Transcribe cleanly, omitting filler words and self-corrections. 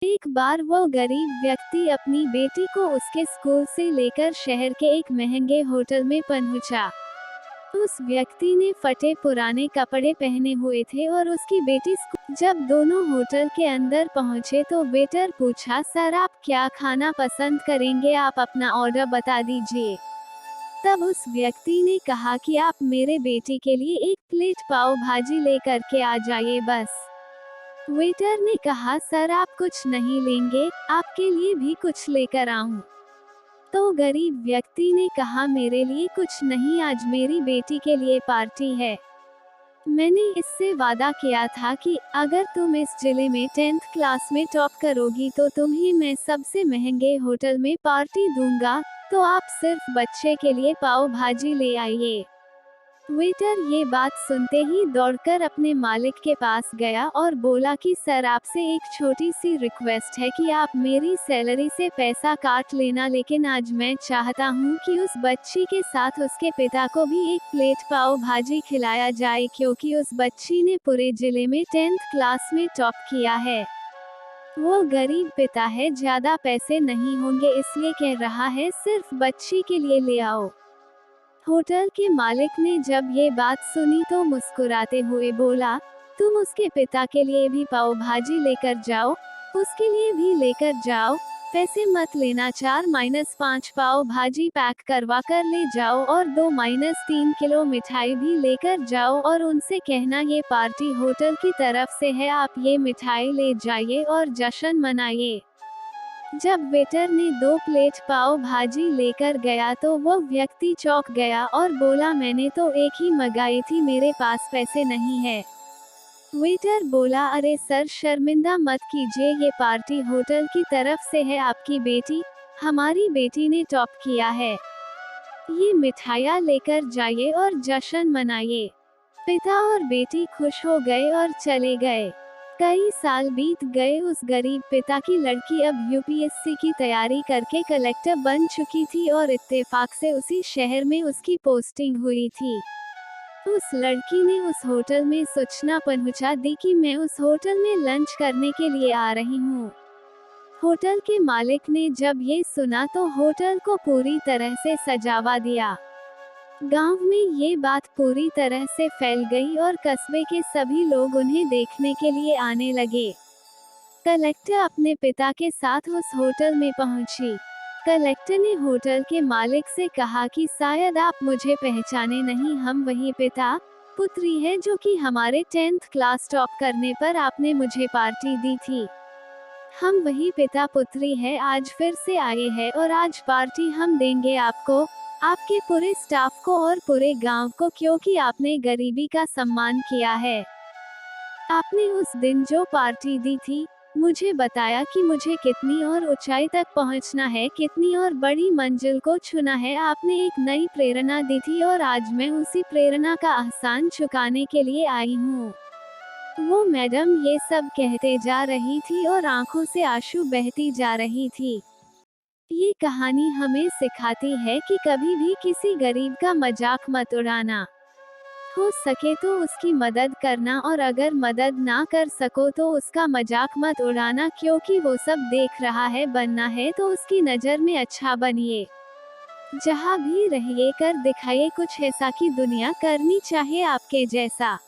एक बार वो गरीब व्यक्ति अपनी बेटी को उसके स्कूल से लेकर शहर के एक महंगे होटल में पहुंचा। उस व्यक्ति ने फटे पुराने कपड़े पहने हुए थे और उसकी बेटी स्कूल। जब दोनों होटल के अंदर पहुंचे तो वेटर पूछा, सर आप क्या खाना पसंद करेंगे, आप अपना ऑर्डर बता दीजिए। तब उस व्यक्ति ने कहा कि आप मेरे बेटी के लिए एक प्लेट पाव भाजी लेकर के आ जाइए बस। वेटर ने कहा, सर आप कुछ नहीं लेंगे, आपके लिए भी कुछ लेकर आऊं? तो गरीब व्यक्ति ने कहा, मेरे लिए कुछ नहीं, आज मेरी बेटी के लिए पार्टी है। मैंने इससे वादा किया था कि अगर तुम इस जिले में 10th क्लास में टॉप करोगी तो तुम्हें मैं सबसे महंगे होटल में पार्टी दूंगा, तो आप सिर्फ बच्चे के लिए पाव भाजी ले आइए। वेटर ये बात सुनते ही दौड़कर अपने मालिक के पास गया और बोला कि सर आपसे एक छोटी सी रिक्वेस्ट है कि आप मेरी सैलरी से पैसा काट लेना, लेकिन आज मैं चाहता हूँ कि उस बच्ची के साथ उसके पिता को भी एक प्लेट पाव भाजी खिलाया जाए, क्योंकि उस बच्ची ने पूरे जिले में 10th क्लास में टॉप किया है। वो गरीब पिता है, ज्यादा पैसे नहीं होंगे, इसलिए कह रहा है सिर्फ बच्ची के लिए ले आओ। होटल के मालिक ने जब ये बात सुनी तो मुस्कुराते हुए बोला, तुम उसके पिता के लिए भी पाव भाजी लेकर जाओ, उसके लिए भी लेकर जाओ, पैसे मत लेना, 4-5 पाव भाजी पैक करवा कर ले जाओ और 2-3 किलो मिठाई भी लेकर जाओ और उनसे कहना ये पार्टी होटल की तरफ से है, आप ये मिठाई ले जाइए और जश्न मनाइए। जब वेटर ने 2 प्लेट पाव भाजी लेकर गया तो वो व्यक्ति चौंक गया और बोला, मैंने तो एक ही मंगाई थी, मेरे पास पैसे नहीं है। वेटर बोला, अरे सर शर्मिंदा मत कीजिए, ये पार्टी होटल की तरफ से है, आपकी बेटी, हमारी बेटी ने टॉप किया है, ये मिठाइयाँ लेकर जाइए और जश्न मनाइए। पिता और बेटी खुश हो गए और चले गए। कई साल बीत गए, उस गरीब पिता की लड़की अब यूपीएससी की तैयारी करके कलेक्टर बन चुकी थी और इत्तेफाक से उसी शहर में उसकी पोस्टिंग हुई थी। उस लड़की ने उस होटल में सूचना पहुंचा दी कि मैं उस होटल में लंच करने के लिए आ रही हूँ। होटल के मालिक ने जब ये सुना तो होटल को पूरी तरह से सजावा दिया। गांव में ये बात पूरी तरह से फैल गई और कस्बे के सभी लोग उन्हें देखने के लिए आने लगे। कलेक्टर अपने पिता के साथ उस होटल में पहुंची। कलेक्टर ने होटल के मालिक से कहा कि शायद आप मुझे पहचाने नहीं, हम वही पिता पुत्री है जो कि हमारे 10th क्लास टॉप करने पर आपने मुझे पार्टी दी थी। हम वही पिता पुत्री है, आज फिर से आए हैं और आज पार्टी हम देंगे आपको, आपके पूरे स्टाफ को और पूरे गांव को, क्योंकि आपने गरीबी का सम्मान किया है। आपने उस दिन जो पार्टी दी थी, मुझे बताया कि मुझे कितनी और ऊंचाई तक पहुंचना है, कितनी और बड़ी मंजिल को छूना है, आपने एक नई प्रेरणा दी थी और आज मैं उसी प्रेरणा का एहसान चुकाने के लिए आई हूँ। वो मैडम ये सब कहते जा रही थी और आंखों से आंसू बहती जा रही थी। ये कहानी हमें सिखाती है कि कभी भी किसी गरीब का मजाक मत उड़ाना। हो सके तो उसकी मदद करना और अगर मदद ना कर सको तो उसका मजाक मत उड़ाना, क्योंकि वो सब देख रहा है, बनना है तो उसकी नज़र में अच्छा बनिए। जहाँ भी रहिए कर दिखाइए कुछ ऐसा कि दुनिया करनी चाहे आपके जैसा।